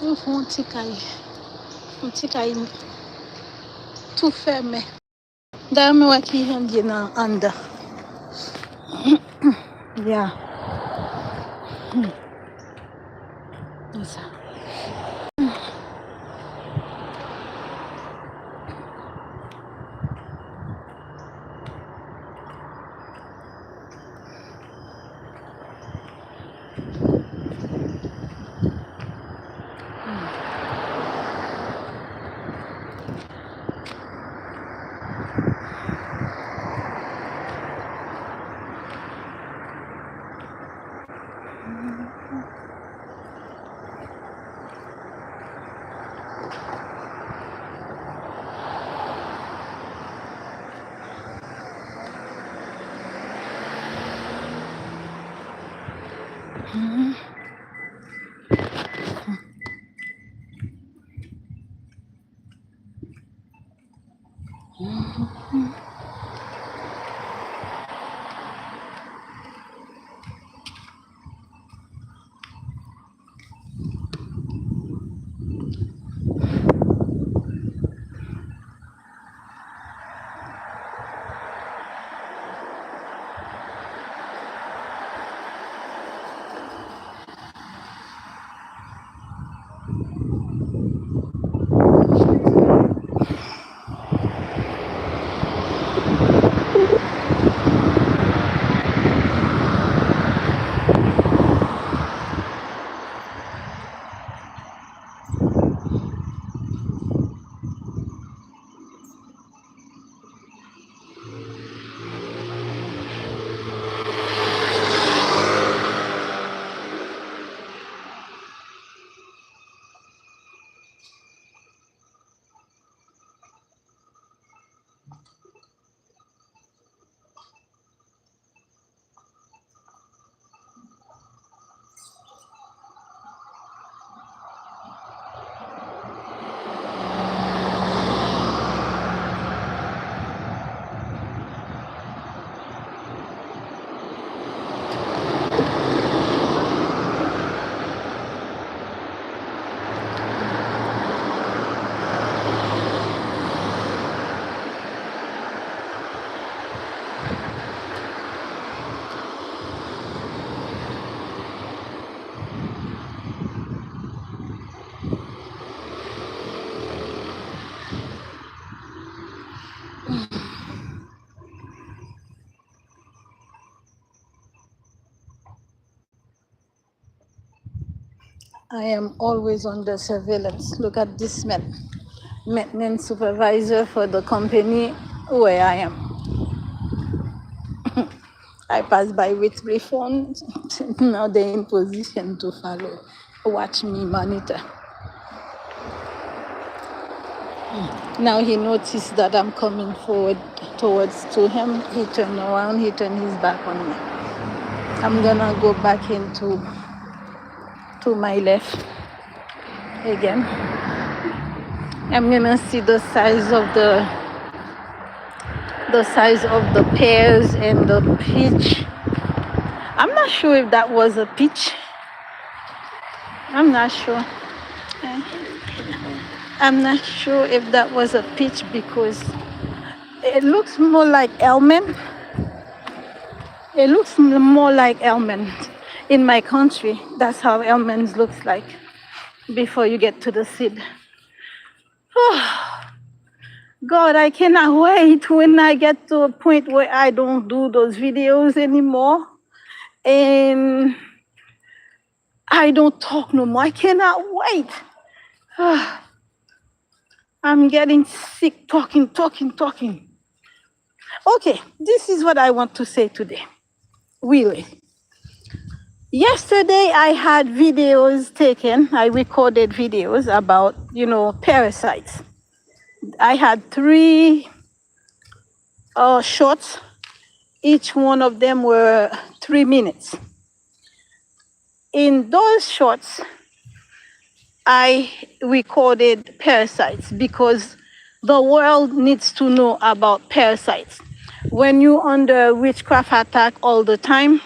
Ils font un petit caille tout fermé. D'ailleurs, moi qui aime bien en dedans. Yeah. C'est ça. I am always under surveillance. Look at this man, maintenance supervisor for the company where I am. I pass by with my phone. Now they're in position to follow, watch me monitor. Now he noticed that I'm coming forward towards to him. He turned around, he turned his back on me. I'm gonna go back into to my left again. I'm gonna see the size of the pears and the peach. I'm not sure if that was a peach. I'm not sure. I'm not sure if that was a peach because it looks more like almond. It looks more like almond. In my country, that's how almonds looks like before you get to the seed. Oh, God, I cannot wait when I get to a point where I don't do those videos anymore and I don't talk no more. I cannot wait. I'm getting sick talking. Okay, this is what I want to say today. Really. Yesterday I had videos taken, I recorded videos about, parasites. I had 3 shorts. Each one of them were 3 minutes. In those shorts, I recorded parasites because the world needs to know about parasites. When you're under witchcraft attack all the time,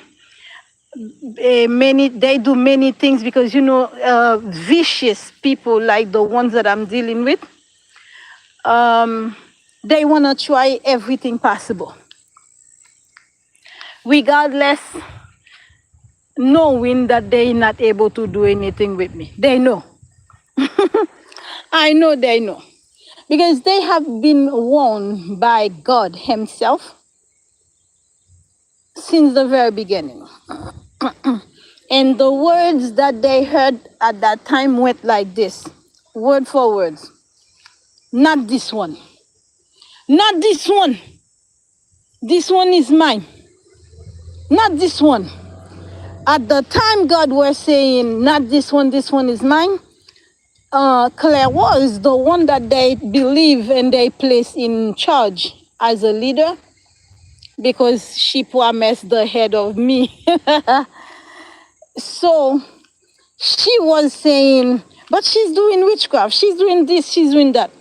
they do many things because vicious people like the ones that I'm dealing with. They want to try everything possible, regardless, knowing that they're not able to do anything with me. They know. I know they know. Because they have been warned by God Himself since the very beginning. And the words that they heard at that time went like this, word for word. Not this one. Not this one. This one is mine. Not this one. At the time God was saying, not this one is mine, Claire was the one that they believe and they place in charge as a leader because she promised the head of me. So she was saying, but she's doing witchcraft, she's doing this, she's doing that.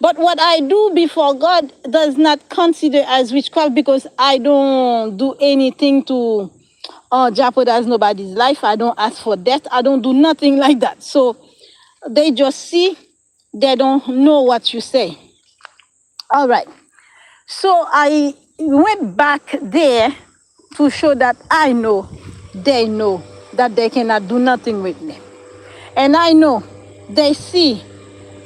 But what I do before God does not consider as witchcraft because I don't do anything to jeopardize nobody's life. I don't ask for death. I don't do nothing like that. So they just see, they don't know what you say. All right. So I went back there to show that I know, they know that they cannot do nothing with me. And I know they see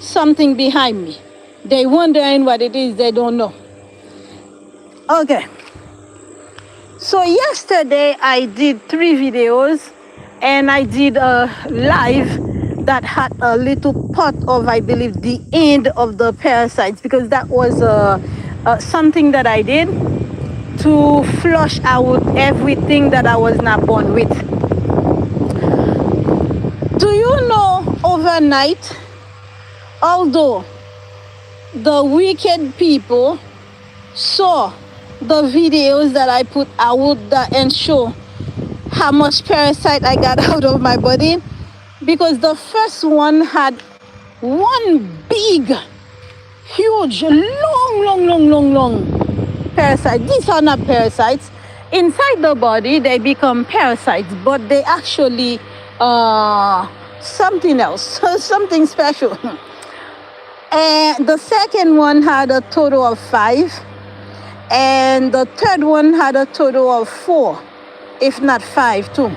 something behind me. They wondering what it is, they don't know. Okay. So yesterday I did 3 videos and I did a live that had a little part of, I believe, the end of the parasites, because that was something that I did to flush out everything that I was not born with. Do you know, overnight, although the wicked people saw the videos that I put out and show how much parasite I got out of my body, because the first one had one big, huge, long parasite. These are not parasites. Inside the body, they become parasites, but they actually something else, something special. And the second one had a total of 5. And the third one had a total of 4, if not 5 too.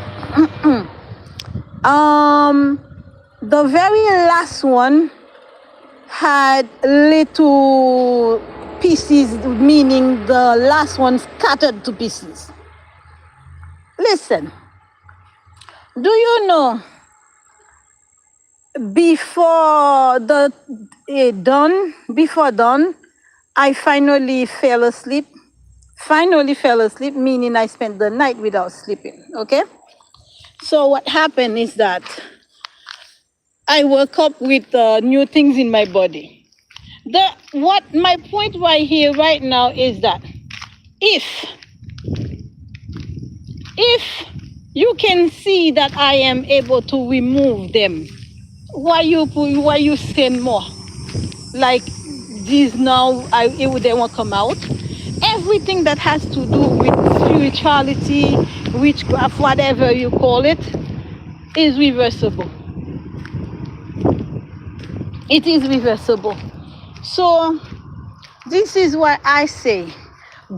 The very last one had little pieces, meaning the last one scattered to pieces. Listen, do you know, before dawn, I finally fell asleep. Meaning I spent the night without sleeping, okay? So what happened is that I woke up with new things in my body. What my point right here, right now, is that if you can see that I am able to remove them, why you send more? Like these now, they won't come out. Everything that has to do with spirituality, witchcraft, whatever you call it, is reversible. It is reversible. So this is why I say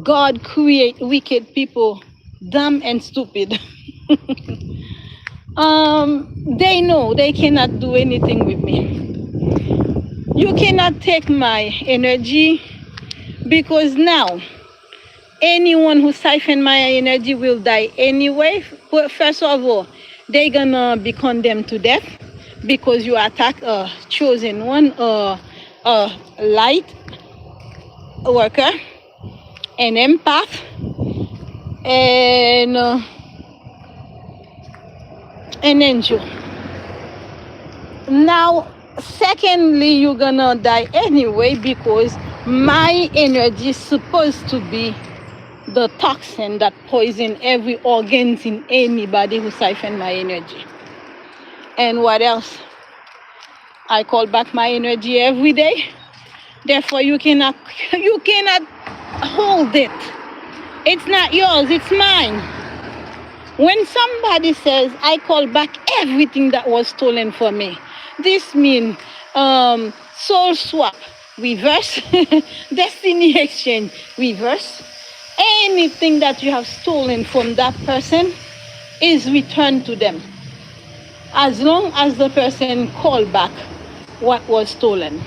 God create wicked people dumb and stupid. They know they cannot do anything with me. You cannot take my energy, because now anyone who siphon my energy will die anyway. First of all, they're gonna be condemned to death because you attack a chosen one, a light worker, an empath, and an angel. Now, secondly, you're gonna die anyway because my energy is supposed to be the toxin that poison every organs in anybody who siphon my energy. And what else? I call back my energy every day. Therefore, you cannot hold it. It's not yours, it's mine. When somebody says, I call back everything that was stolen from me, this means soul swap, reverse, destiny exchange, reverse. Anything that you have stolen from that person is returned to them, as long as the person called back what was stolen.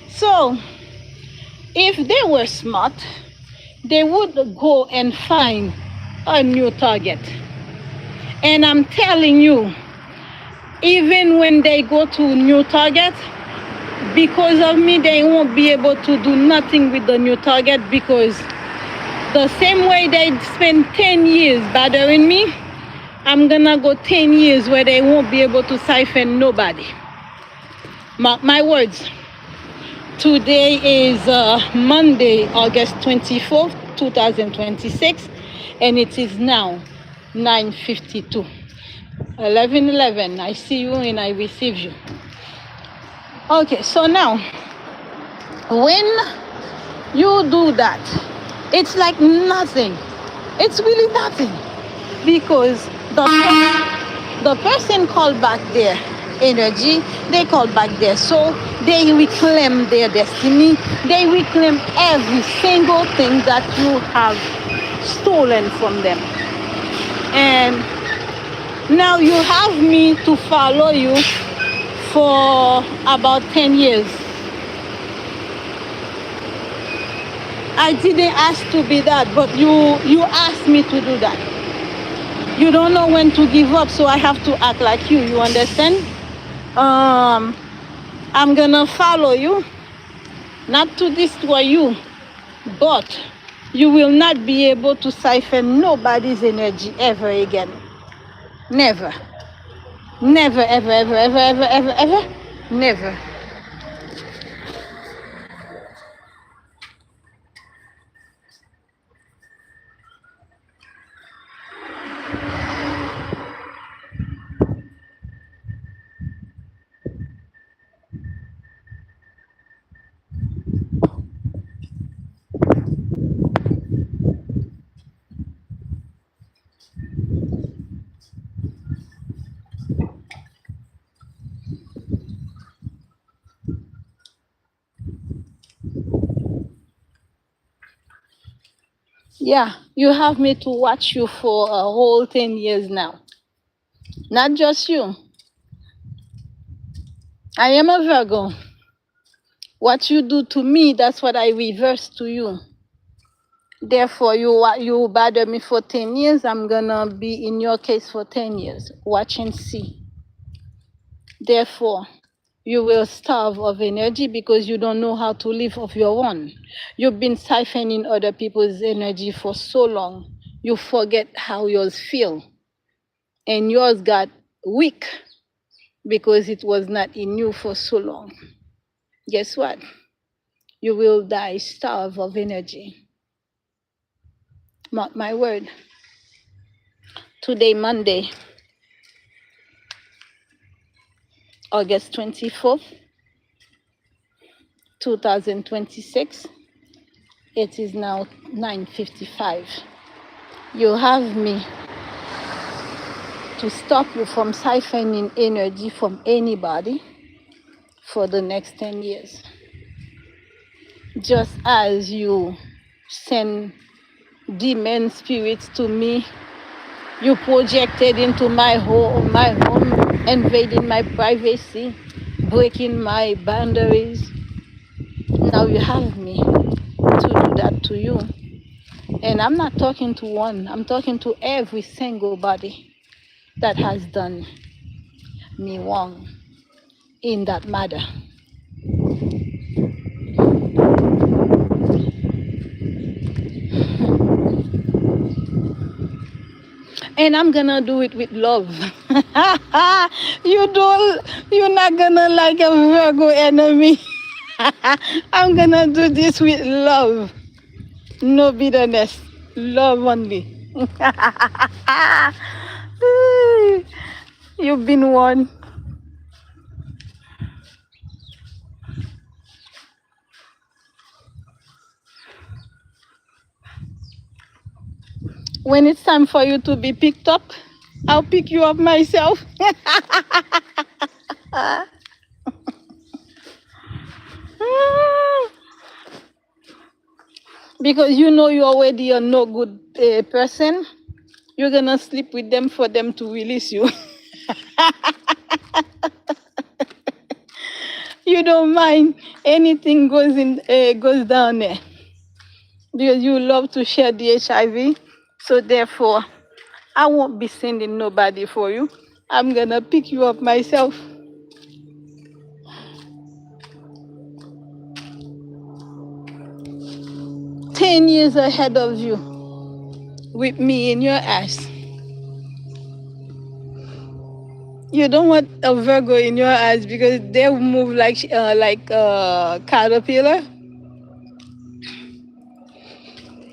So, if they were smart, they would go and find a new target. And I'm telling you, even when they go to new target, because of me, they won't be able to do nothing with the new target, because the same way they spent 10 years bothering me, I'm gonna go 10 years where they won't be able to siphon nobody. Mark my words. Today is Monday, August 24th, 2026, and it is now 9:52. 11:11. I see you and I receive you. Okay, so now, when you do that, it's like nothing. It's really nothing, because the person called back their energy, they called back their soul, they reclaim their destiny, they reclaim every single thing that you have stolen from them. And now you have me to follow you for about 10 years. I didn't ask to be that, but you asked me to do that. You don't know when to give up, so I have to act like you understand? I'm gonna follow you, not to destroy you, but you will not be able to siphon nobody's energy ever again. Never. Never, ever, ever, ever, ever, ever, ever. Never. Yeah, you have me to watch you for a whole 10 years now. Not just you. I am a Virgo. What you do to me, that's what I reverse to you. Therefore, you bother me for 10 years, I'm gonna be in your case for 10 years. Watch and see. Therefore, you will starve of energy because you don't know how to live of your own. You've been siphoning other people's energy for so long, you forget how yours feel. And yours got weak because it was not in you for so long. Guess what? You will die starved of energy. Mark my word. Today, Monday, August 24th, 2026. It is now 9:55. You have me to stop you from siphoning energy from anybody for the next 10 years. Just as you send demon spirits to me, you projected into my home, invading my privacy, breaking my boundaries. Now you have me to do that to you. And I'm not talking to one, I'm talking to every single body that has done me wrong in that matter. And I'm gonna do it with love. You're not gonna like a Virgo enemy. I'm gonna do this with love. No bitterness. Love only. You've been warned. When it's time for you to be picked up, I'll pick you up myself. Because you know you're already a no good person. You're gonna sleep with them for them to release you. You don't mind anything goes down there because you love to share the HIV. So therefore, I won't be sending nobody for you. I'm gonna pick you up myself. 10 years ahead of you with me in your ass. You don't want a Virgo in your ass because they move like caterpillar.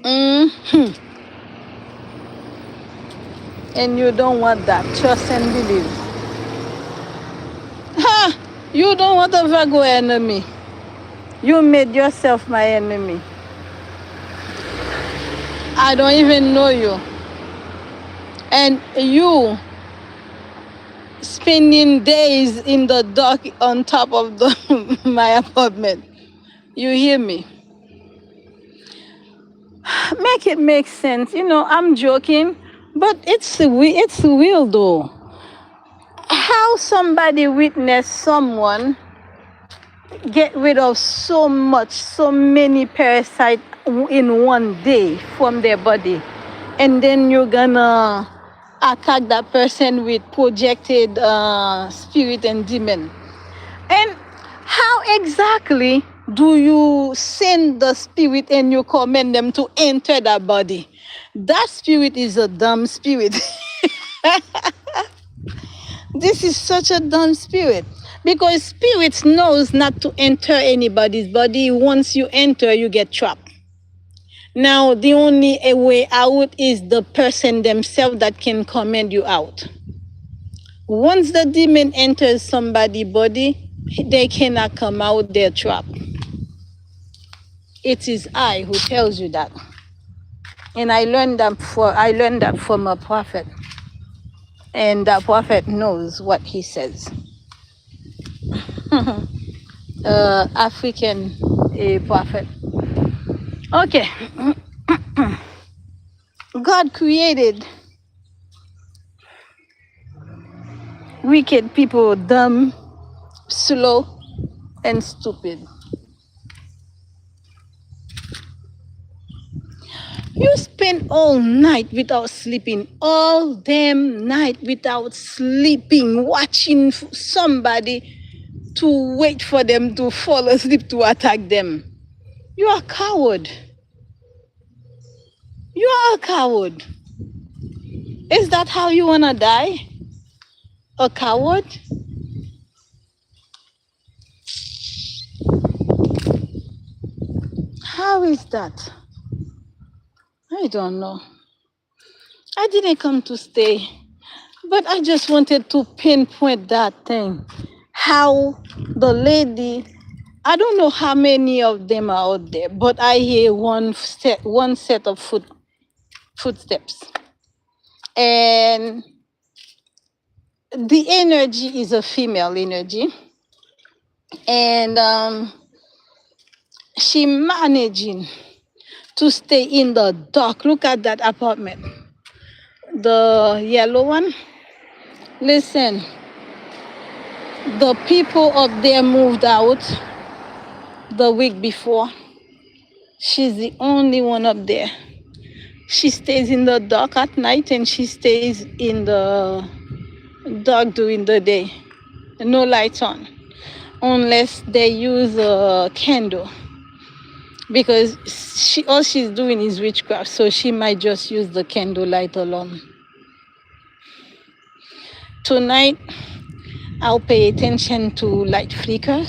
Mm. And you don't want that. Trust and believe. Ha! You don't want a Virgo enemy. You made yourself my enemy. I don't even know you. And you spending days in the dark on top of my apartment. You hear me? Make it make sense. I'm joking, but it's real though. How somebody witness someone get rid of so many parasites in one day from their body, and then you're gonna attack that person with projected spirit and demon. And how exactly do you send the spirit and you command them to enter that body? That spirit is a dumb spirit. This is such a dumb spirit because spirit knows not to enter anybody's body. Once you enter, you get trapped. Now, the only way out is the person themselves that can command you out. Once the demon enters somebody's body, they cannot come out, they're trapped. It is I who tells you that. And I learned that from a prophet. And that prophet knows what he says. African prophet. Okay. God created wicked people dumb, slow, and stupid. You spend all night without sleeping, all damn night without sleeping, watching somebody to wait for them to fall asleep to attack them. You are a coward. You are a coward. Is that how you want to die? A coward? How is that? I don't know. I didn't come to stay, but I just wanted to pinpoint that thing. How the lady, I don't know how many of them are out there, but I hear one set of footsteps. And the energy is a female energy. And she managing to stay in the dark. Look at that apartment. The yellow one. Listen, the people up there moved out the week before. She's the only one up there. She stays in the dark at night and she stays in the dark during the day. No lights on. Unless they use a candle. Because all she's doing is witchcraft, so she might just use the candlelight alone. Tonight, I'll pay attention to light flicker,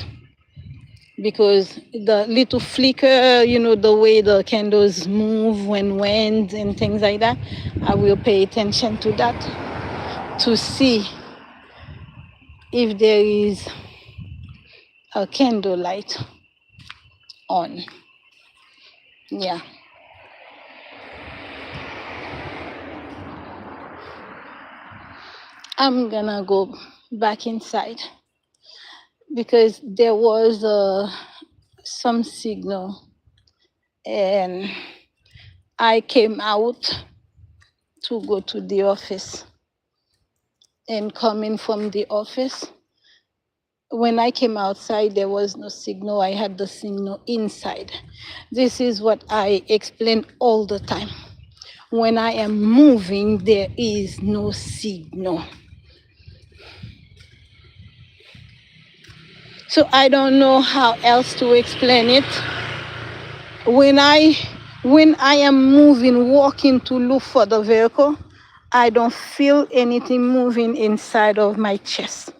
because the little flicker, the way the candles move when wind and things like that, I will pay attention to that to see if there is a candlelight on. Yeah. I'm gonna go back inside because there was some signal, and I came out to go to the office. And coming from the office, when I came outside, there was no signal. I had the signal inside. This is what I explain all the time. When I am moving, there is no signal. So I don't know how else to explain it. When I am moving, walking to look for the vehicle, I don't feel anything moving inside of my chest.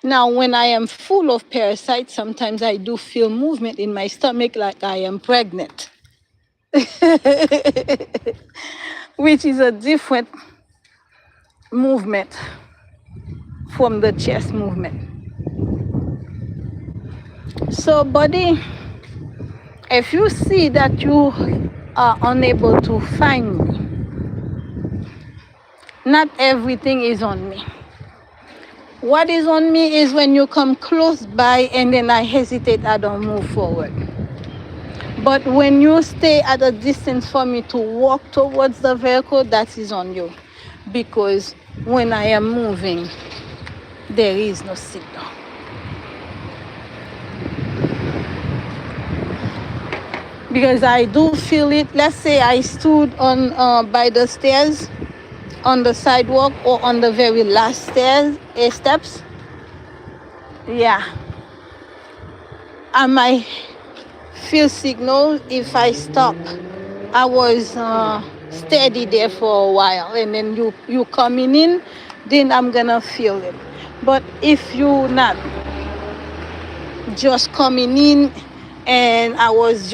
Now, when I am full of parasites, sometimes I do feel movement in my stomach like I am pregnant, which is a different movement from the chest movement. So, buddy, if you see that you are unable to find me, not everything is on me. What is on me is when you come close by and then I hesitate, I don't move forward. But when you stay at a distance for me to walk towards the vehicle, that is on you. Because when I am moving, there is no signal. Because I do feel it. Let's say I stood on by the stairs, on the sidewalk, or on the very last steps. Yeah, I might feel signal if I stop. I was steady there for a while, and then you coming in, then I'm gonna feel it. But if you not just coming in, and I was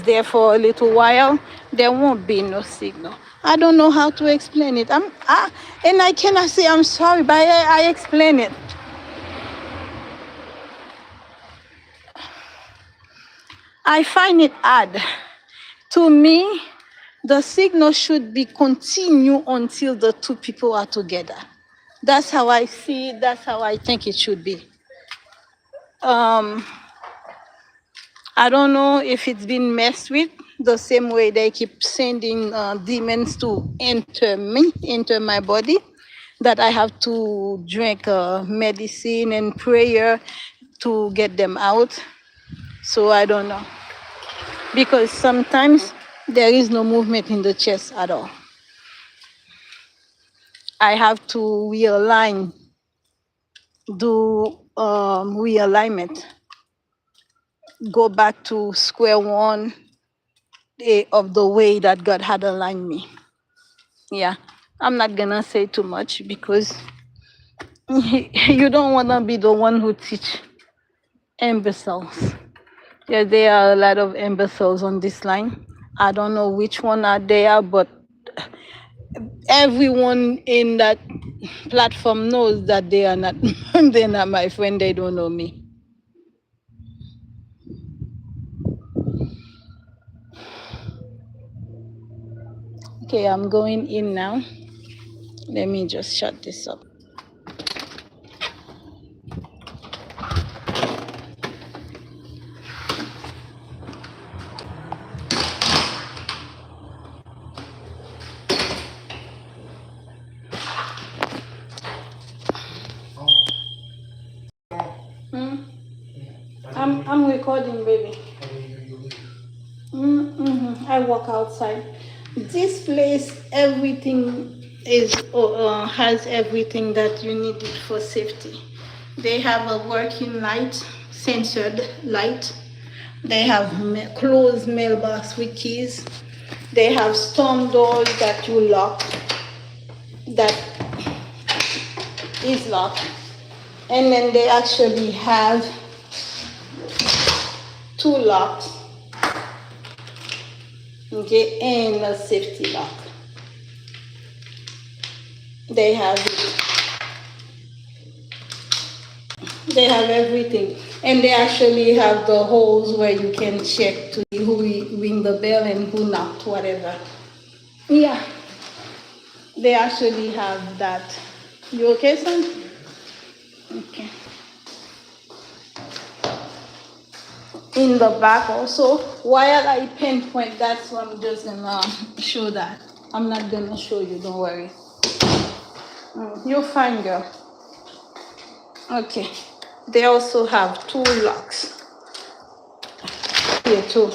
there for a little while, there won't be no signal. I don't know how to explain it. And I cannot say I'm sorry, but I explain it. I find it odd. To me, the signal should be continue until the two people are together. That's how I see it. That's how I think it should be. I don't know if it's been messed with the same way they keep sending demons to enter me, enter my body, that I have to drink medicine and prayer to get them out. So I don't know. Because sometimes there is no movement in the chest at all. I have to realign, do realignment, go back to square one of the way that God had aligned me. Yeah, I'm not gonna say too much because you don't wanna be the one who teach imbeciles. Yeah, there are a lot of imbeciles on this line. I don't know which one are there, but everyone in that platform knows that they are not they're not my friend, they don't know me. Okay, I'm going in now. Let me just shut this up. I'm recording, baby. I walk outside. This place, everything is has everything that you need for safety. They have a working light, censored light. They have closed mailbox with keys. They have storm doors that you lock, that is locked. And then they actually have two locks, okay, and a safety lock. They have everything, and they actually have the holes where you can check to see who ring the bell and who knocked, whatever. Yeah, They actually have that. You okay, son? Okay. In the back also, while I pinpoint that, so I'm just gonna show that. I'm not gonna show you, don't worry. You're fine, girl. Okay. They also have two locks here too.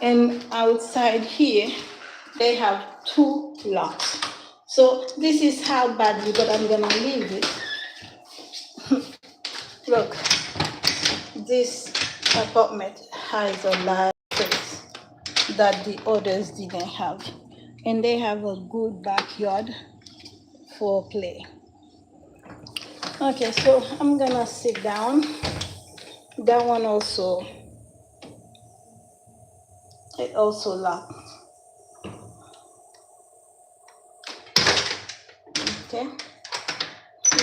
And outside here, they have two locks. So this is how bad you got. I'm gonna leave it. Look, this apartment has a lot of space that the others didn't have. And they have a good backyard for play. Okay, so I'm gonna sit down. That one also, it also locked. Okay,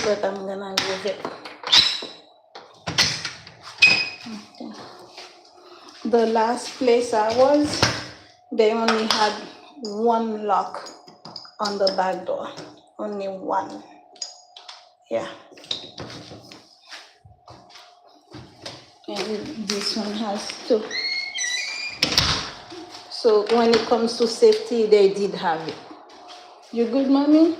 but I'm gonna leave it. Okay. The last place I was, they only had one lock on the back door. Only one. Yeah. And this one has two. So when it comes to safety, they did have it. You good, mommy?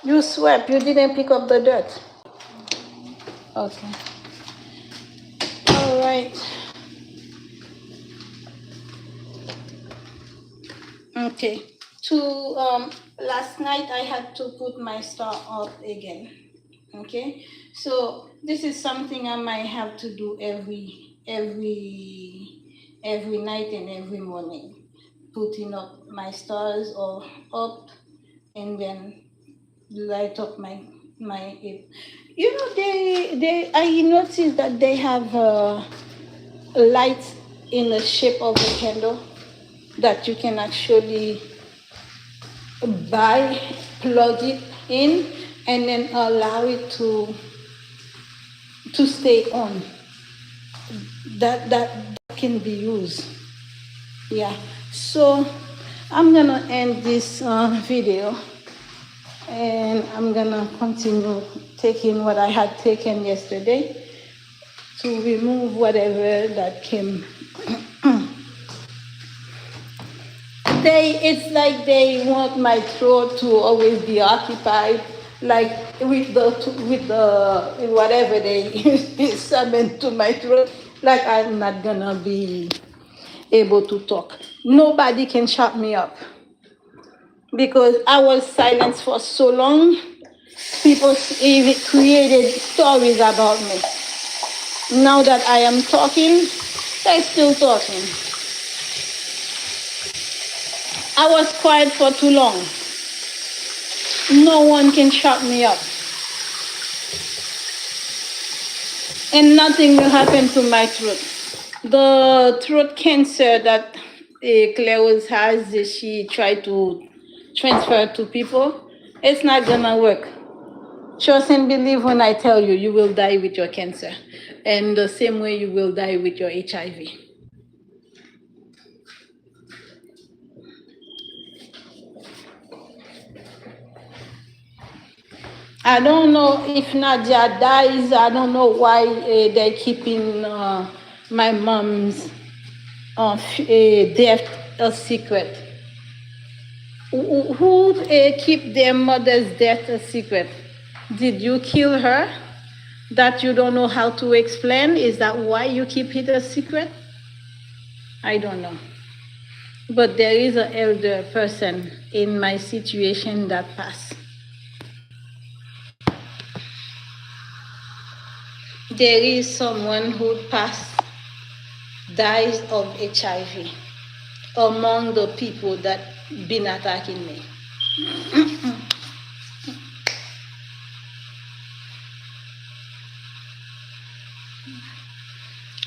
You swept. You didn't pick up the dirt. Okay. All right. Okay. Last night I had to put my star up again. Okay. So this is something I might have to do every night and every morning, putting up my stars or up and then light up my you know they I noticed that they have lights in the shape of a candle that you can actually buy, plug it in, and then allow it to stay on. That can be used. Yeah. So I'm gonna end this video, and I'm gonna continue taking what I had taken yesterday to remove whatever that came. It's like they want my throat to always be occupied, like with the whatever they summon to my throat. Like I'm not gonna be able to talk. Nobody can shut me up because I was silenced for so long. People even created stories about me. Now that I am talking, they're still talking. I was quiet for too long. No one can shut me up. And nothing will happen to my throat. The throat cancer that Claire has, she tried to transfer to people. It's not gonna work. Trust and believe when I tell you, you will die with your cancer. And the same way you will die with your HIV. I don't know if Nadia dies. I don't know why they're keeping my mom's death a secret. Who keep their mother's death a secret? Did you kill her? That you don't know how to explain? Is that why you keep it a secret? I don't know. But there is an elder person in my situation that passed. There is someone who passed, dies of HIV among the people that been attacking me.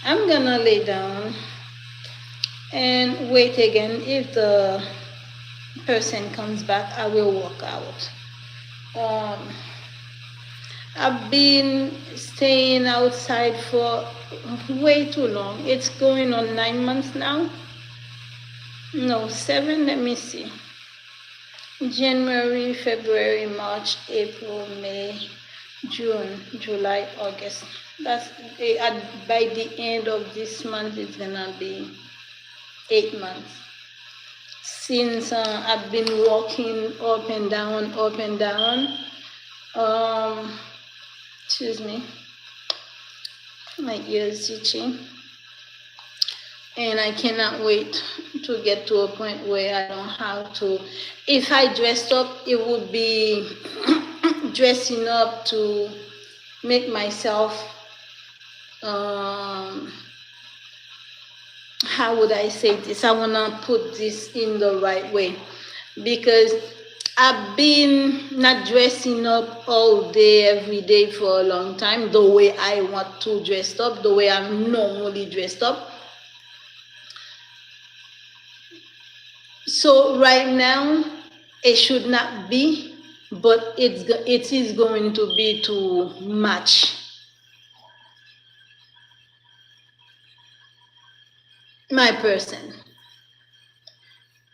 I'm gonna lay down and wait again. If the person comes back, I will walk out. I've been staying outside for way too long. It's going on 9 months now. No, 7, let me see. January, February, March, April, May, June, July, August. That's by the end of this month, it's gonna be 8 months since I've been walking up and down, up and down. Excuse me, my ears itching, and I cannot wait to get to a point where I don't have to. If I dressed up, it would be dressing up to make myself, how would I say this? I want to put this in the right way, because I've been not dressing up all day, every day for a long time, the way I want to dress up, the way I'm normally dressed up. So right now, it should not be, but it is going to be to match my person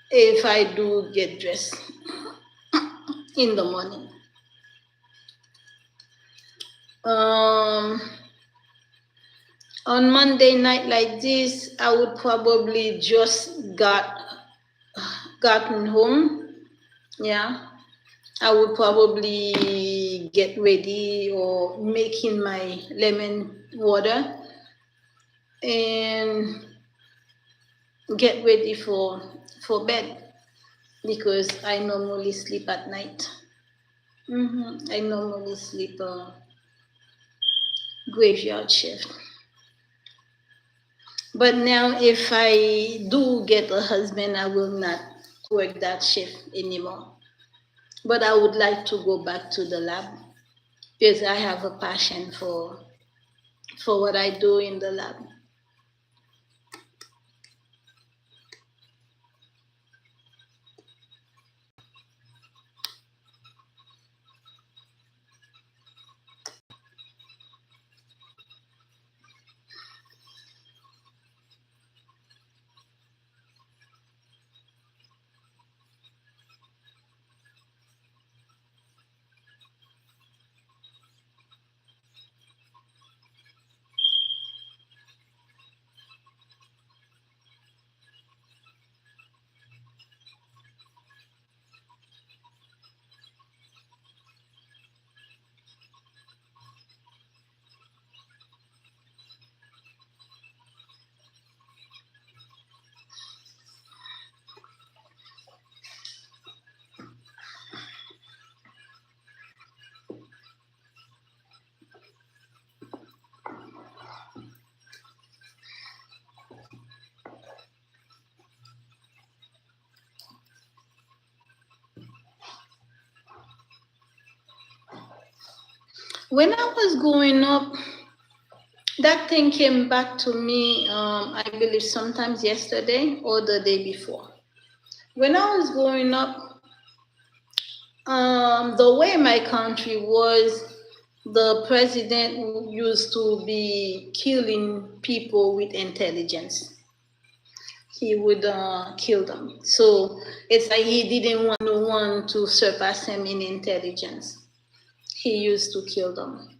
if I do get dressed in the morning. On Monday night like this, I would probably just gotten home. Yeah, I would probably get ready or making my lemon water and get ready for bed, because I normally sleep at night. I normally sleep a graveyard shift. But now, if I do get a husband, I will not work that shift anymore. But I would like to go back to the lab, because I have a passion for what I do in the lab. When I was growing up, that thing came back to me, I believe sometimes yesterday or the day before. When I was growing up, the way my country was, the president used to be killing people with intelligence. He would kill them. So it's like he didn't want no one to surpass him in intelligence. He used to kill them.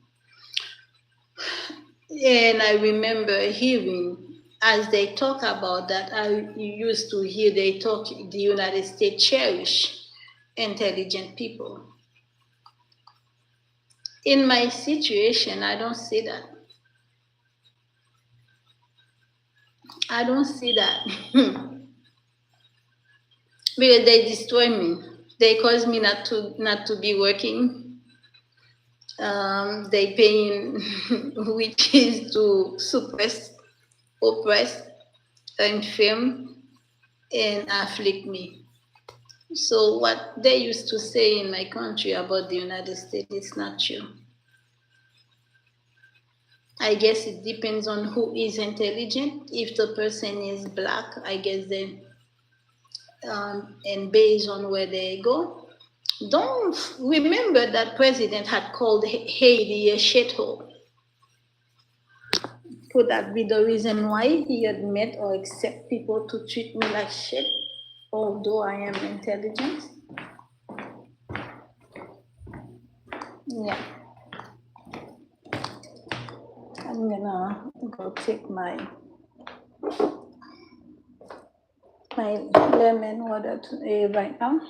And I remember hearing, as they talk about that, I used to hear they talk, the United States cherish intelligent people. In my situation, I don't see that. I don't see that. Because they destroy me. They cause me not to be working. They paying, which is to suppress, oppress, infame, and afflict me. So what they used to say in my country about the United States is not true. I guess it depends on who is intelligent. If the person is black, I guess then, and based on where they go. Don't remember that president had called Haiti a shithole. Could that be the reason why he admit or accept people to treat me like shit, although I am intelligent? Yeah, I'm gonna go take my lemon water right now.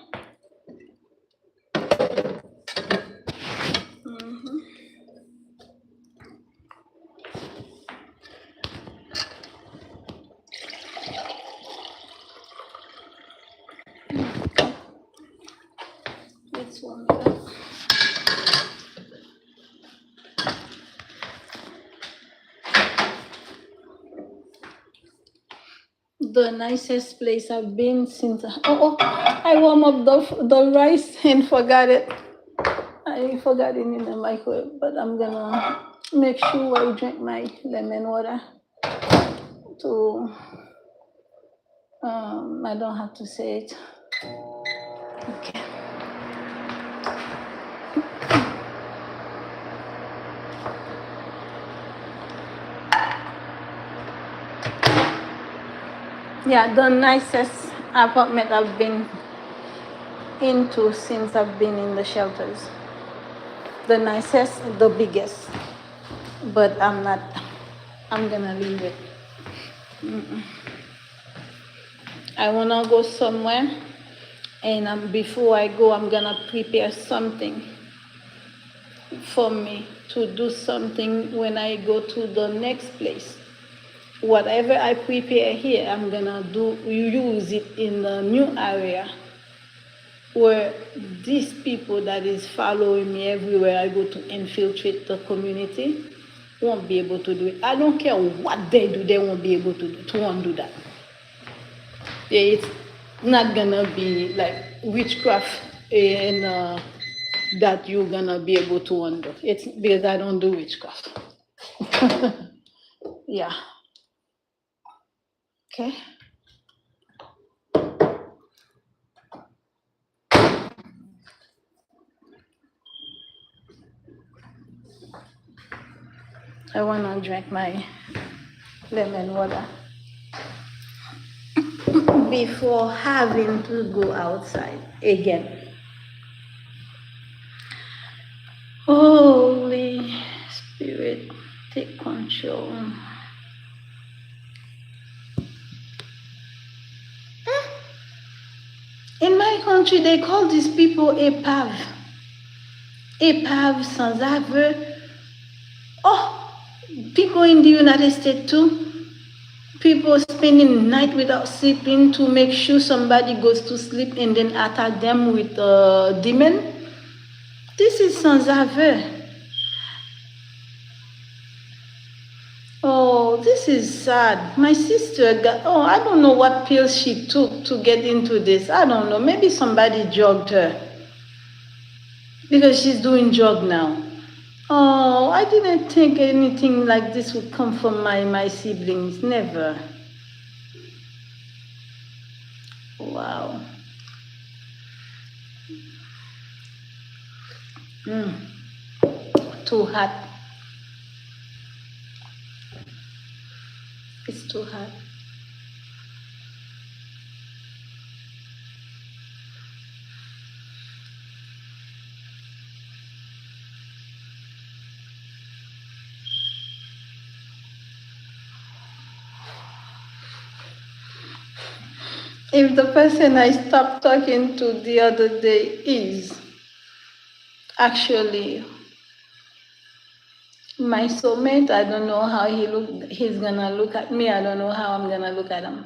Let's warm it up. The nicest place I've been since. I warm up the rice and forgot it. I forgot it in the microwave, but I'm gonna make sure I drink my lemon water to I don't have to say it. Okay. Yeah, the nicest apartment I've been into since I've been in the shelters. The nicest, the biggest. But I'm gonna leave it. I wanna go somewhere, and before I go, I'm gonna prepare something for me to do something when I go to the next place. Whatever I prepare here, I'm gonna use it in the new area where these people that is following me everywhere I go to infiltrate the community won't be able to do it. I don't care what they do, they won't be able to undo that. Yeah, it's not gonna be like witchcraft and that you're gonna be able to undo. It's because I don't do witchcraft. Yeah. Okay. I wanna drink my lemon water before having to go outside again. Holy Spirit, take control. In my country, they call these people épave. Épave sans aveu. Oh, people in the United States too. People spending night without sleeping to make sure somebody goes to sleep and then attack them with a demon. This is sans aveu. Oh, this is sad. My sister I don't know what pills she took to get into this. I don't know. Maybe somebody drugged her because she's doing drug now. Oh, I didn't think anything like this would come from my siblings. Never. Wow. Too hot. It's too hot. If the person I stopped talking to the other day is actually my soulmate, I don't know how he's gonna look at me. I don't know how I'm gonna look at him.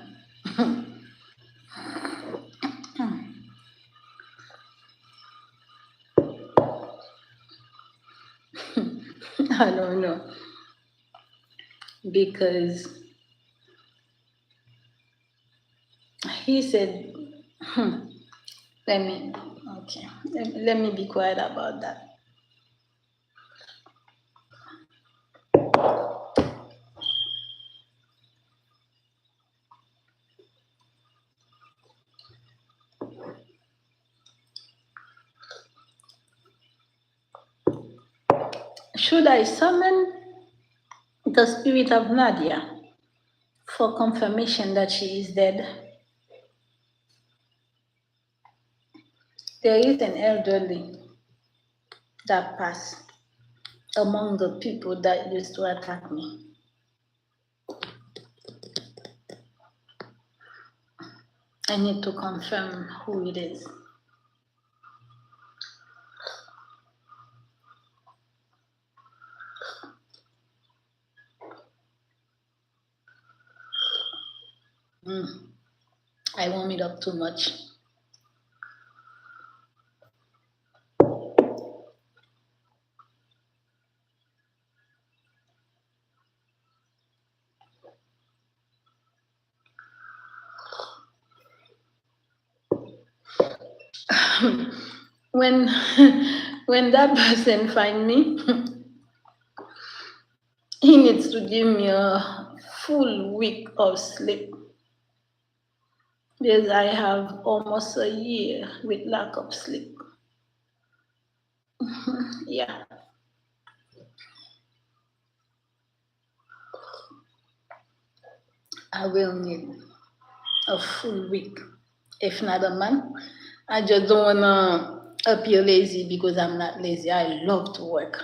I don't know. Because he said, let me be quiet about that. Should I summon the spirit of Nadia for confirmation that she is dead? There is an elderly that passed among the people that used to attack me. I need to confirm who it is. I warm it up too much. when when that person find me, he needs to give me a full week of sleep because I have almost a year with lack of sleep. Yeah, I will need a full week, if not a month. I just don't wanna appear lazy because I'm not lazy. I love to work.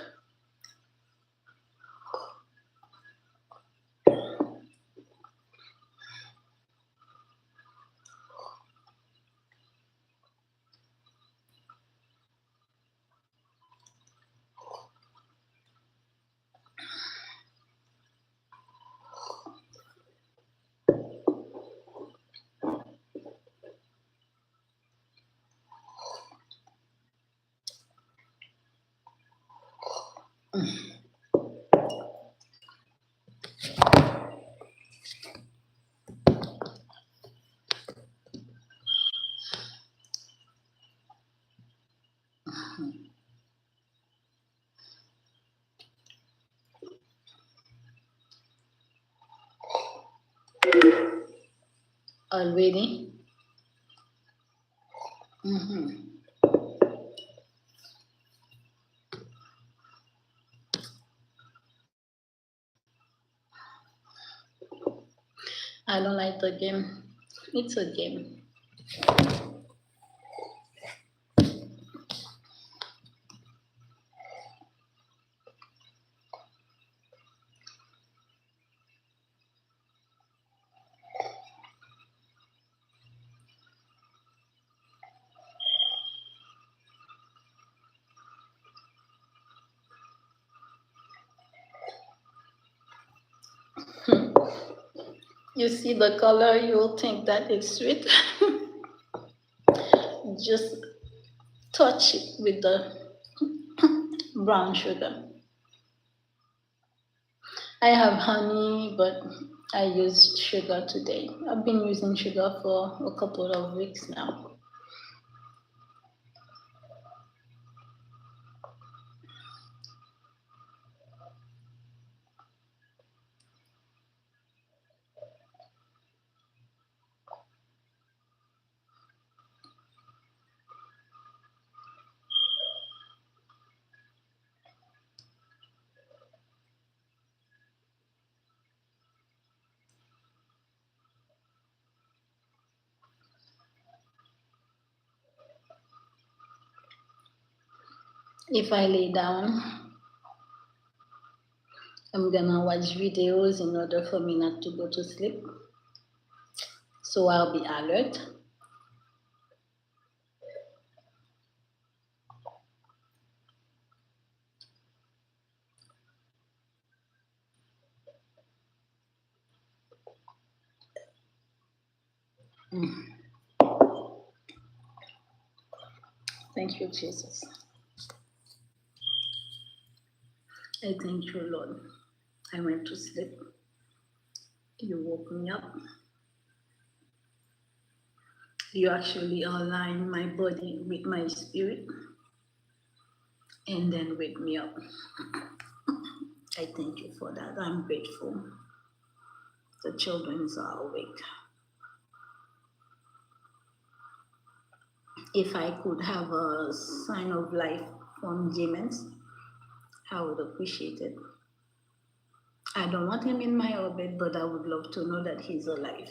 Already. hmm I don't like the game. It's a game. You see the color, you'll think that it's sweet. Just touch it with the brown sugar. I have honey, but I use sugar today. I've been using sugar for a couple of weeks now. If I lay down, I'm gonna watch videos in order for me not to go to sleep. So I'll be alert. Thank you, Jesus. I thank you, Lord. I went to sleep. You woke me up. You actually align my body with my spirit and then wake me up. I thank you for that. I'm grateful. The children are awake. If I could have a sign of life from James, I would appreciate it. I don't want him in my orbit, but I would love to know that he's alive.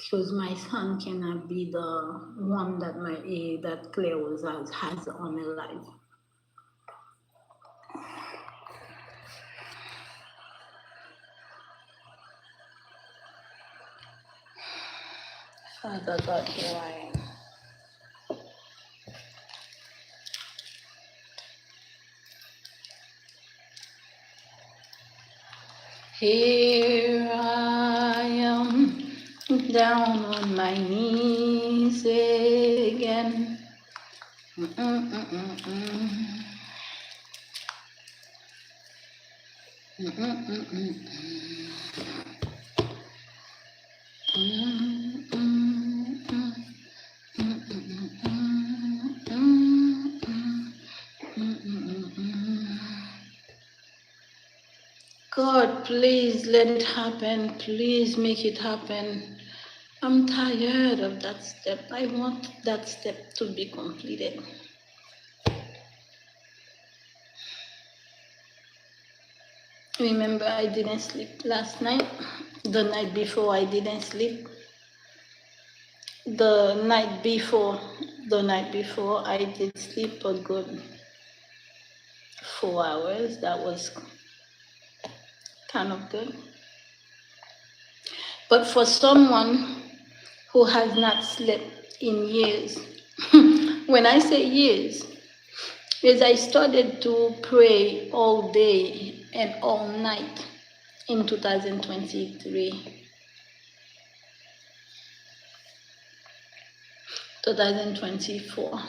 because my son cannot be the one that that Claire has on her life. Father God, here I am. Here I am, down on my knees again. God, please let it happen. Please make it happen. I'm tired of that step. I want that step to be completed. Remember, I didn't sleep last night. The night before, I didn't sleep. The night before, I did sleep a good 4 hours. That was kind of good. But for someone who has not slept in years, when I say years, is I started to pray all day and all night in 2023, 2024,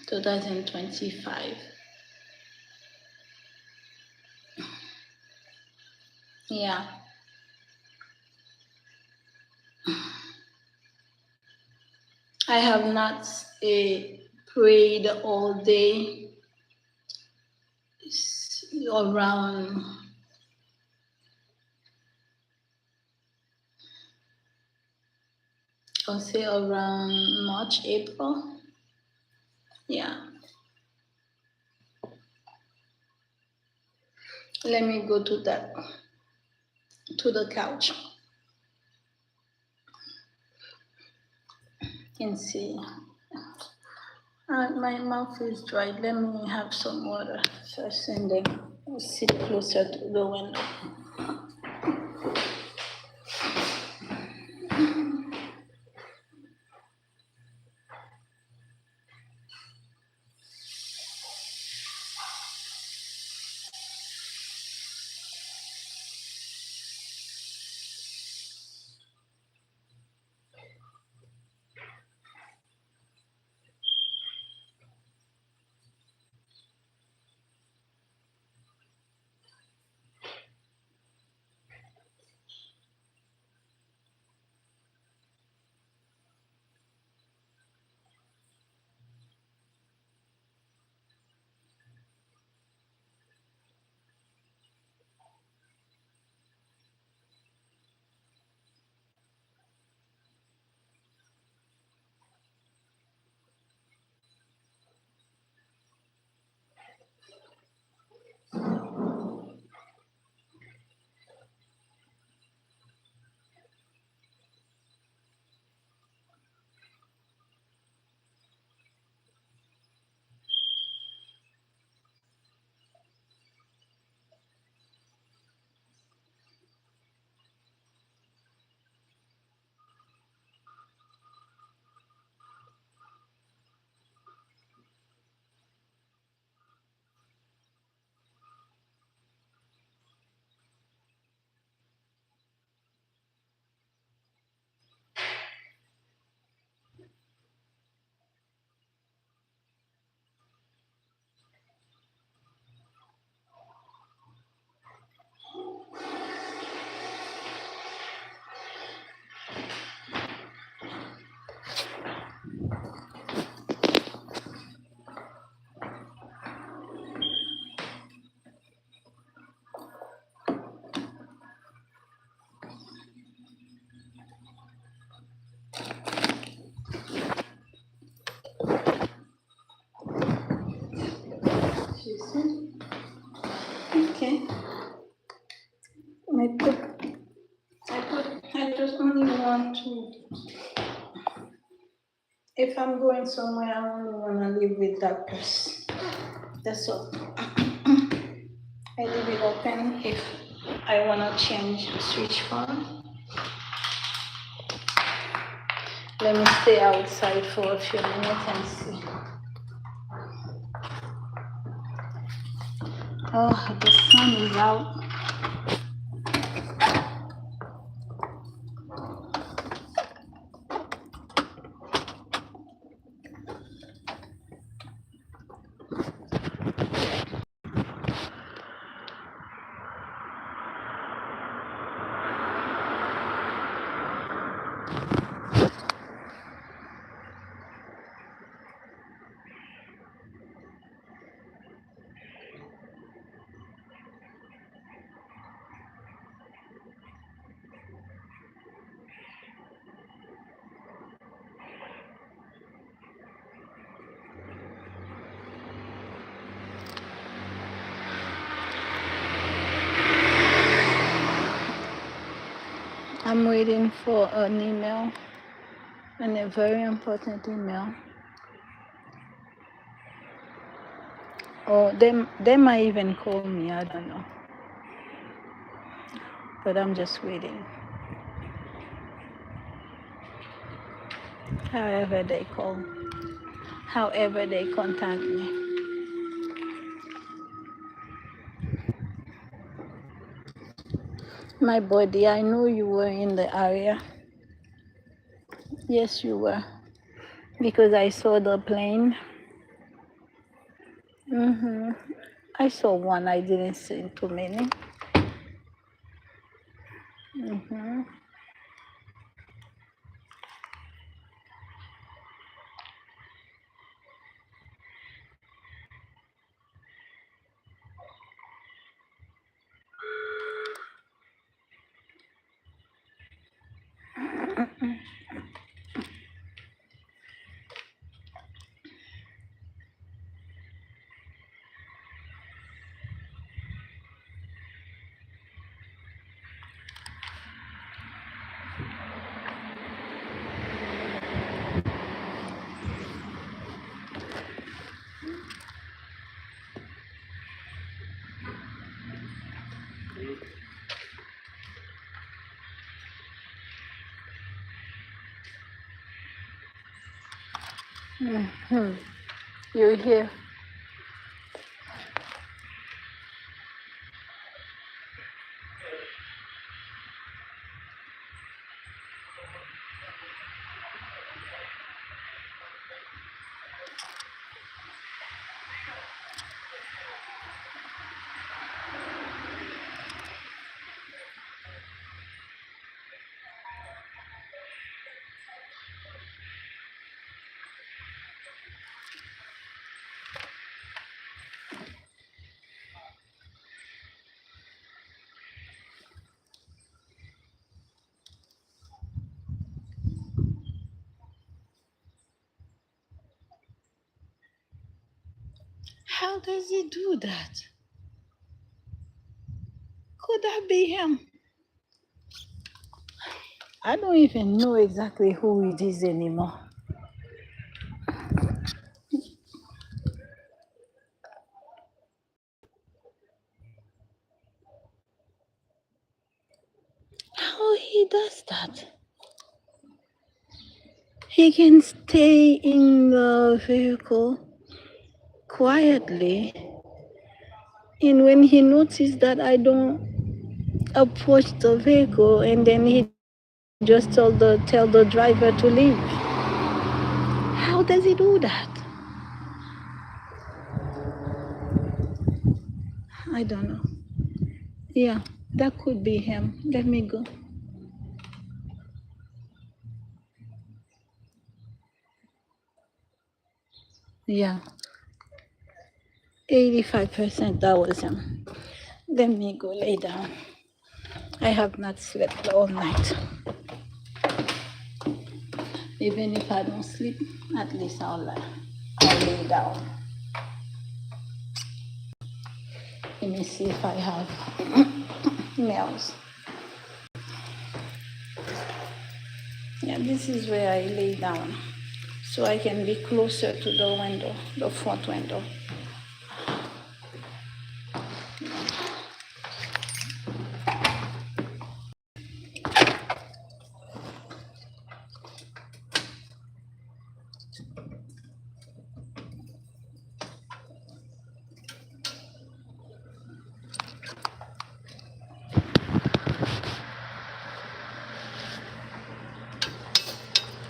2025. Yeah. I have not prayed all day around I'll say around March, April. Yeah. Let me go to the couch and see. My mouth is dry. Let me have some water first and then sit closer to the window. Okay. I just only If I'm going somewhere, I only want to live with that person. That's all. I leave it open if I want to change switch phone. Let me stay outside for a few minutes and see. Oh, the sun is out. I'm waiting for an email, and a very important email. Or they might even call me, I don't know. But I'm just waiting. However they call, however they contact me. My body, I know you were in the area. Yes, you were. Because I saw the plane. I saw one, I didn't see too many. You're here. How does he do that? Could that be him? I don't even know exactly who it is anymore. How he does that? He can stay in the vehicle quietly, and when he notices that I don't approach the vehicle, and then he just tell the driver to leave. How does he do that? I don't know. Yeah, that could be him. Let me go. Yeah, 85% that was him. Let me go lay down. I have not slept all night. Even if I don't sleep, at least I'll lay down. Let me see if I have mails. Yeah, this is where I lay down. so I can be closer to the window, the front window.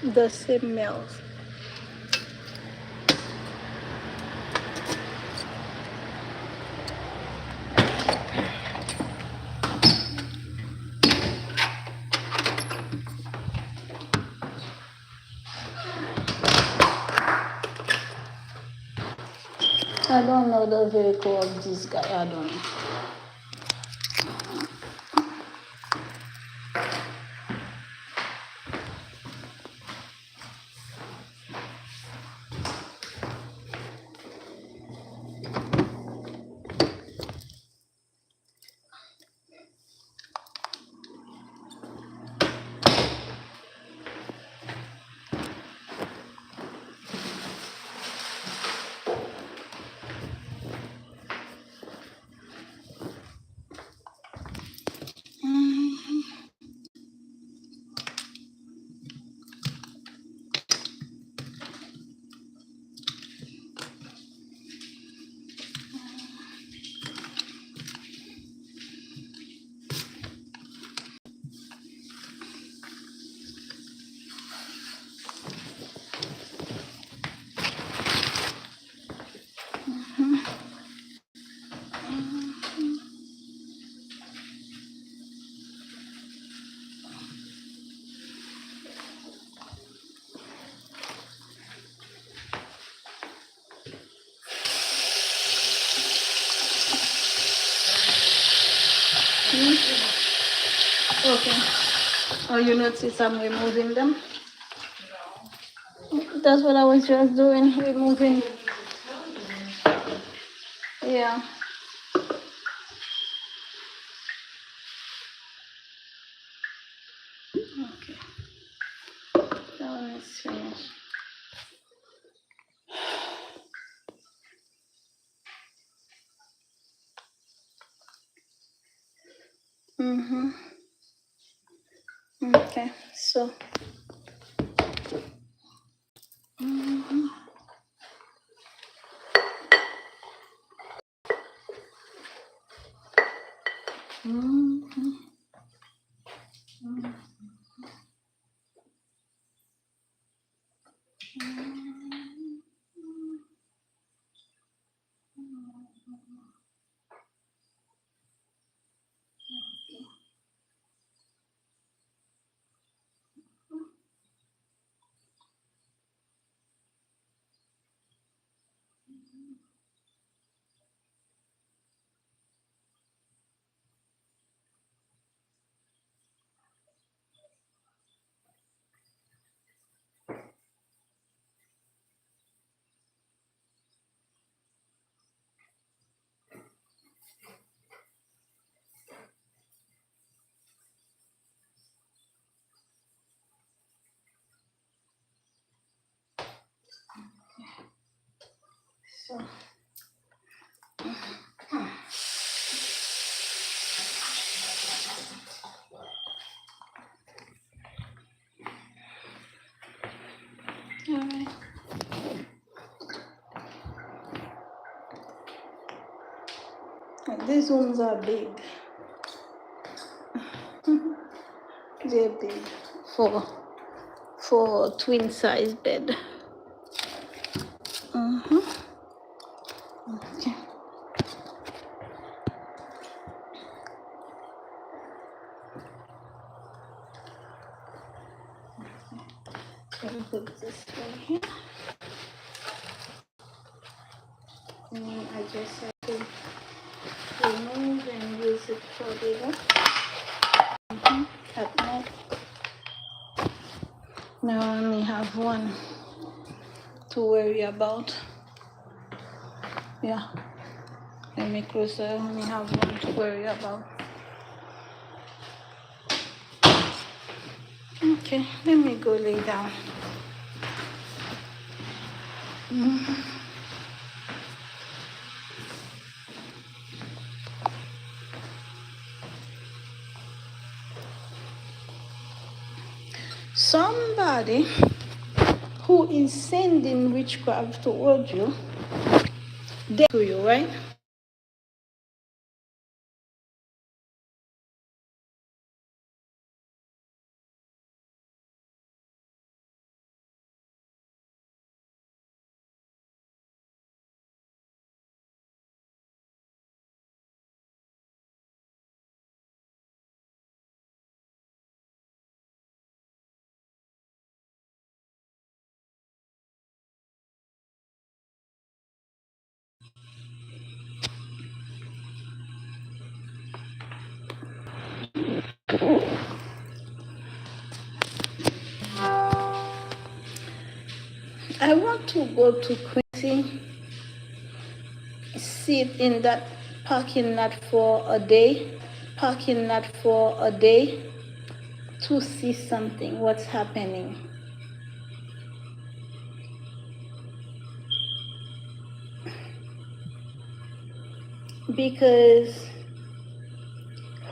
The same mills. I don't know the vehicle of this guy. I don't know. Okay. Oh, you notice I'm removing them? That's what I was just doing, removing. Yeah. Okay. That one is finished. Okay, so. So. All right. These rooms are big. They're big for twin size bed. Okay. Let me put this right here. And I just have to remove and use it for later. At night. Now I only have one to worry about. Yeah. Let me close. I only have one to worry about. Okay, let me go lay down. Somebody who is sending witchcraft toward you, they to you, right? I want to go to Quincy, sit in that parking lot for a day, to see something, what's happening. Because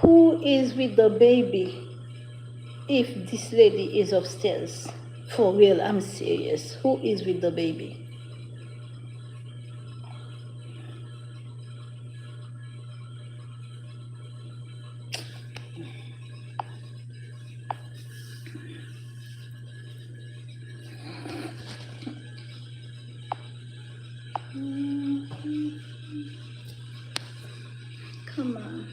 who is with the baby if this lady is upstairs? For real, I'm serious. Who is with the baby? Come on.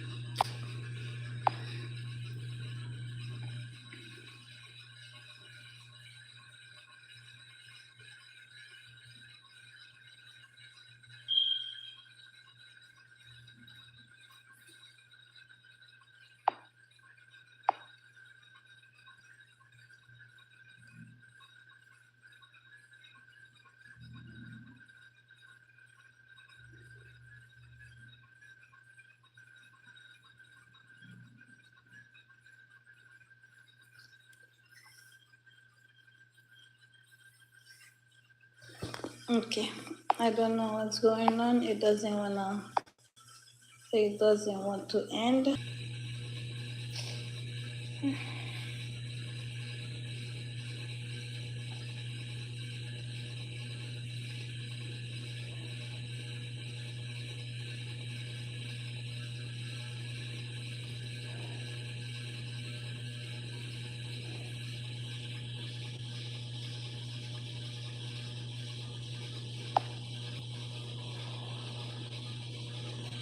Okay, I don't know what's going on. It doesn't want to end.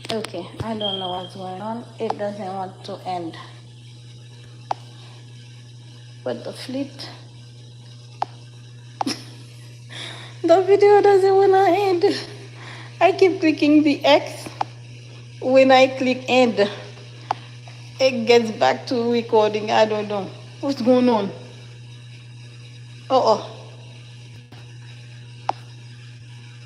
Okay, I don't know what's going on. It doesn't want to end. But the fleet, the video doesn't want to end. I keep clicking the X. When I click end, it gets back to recording. I don't know what's going on. Oh.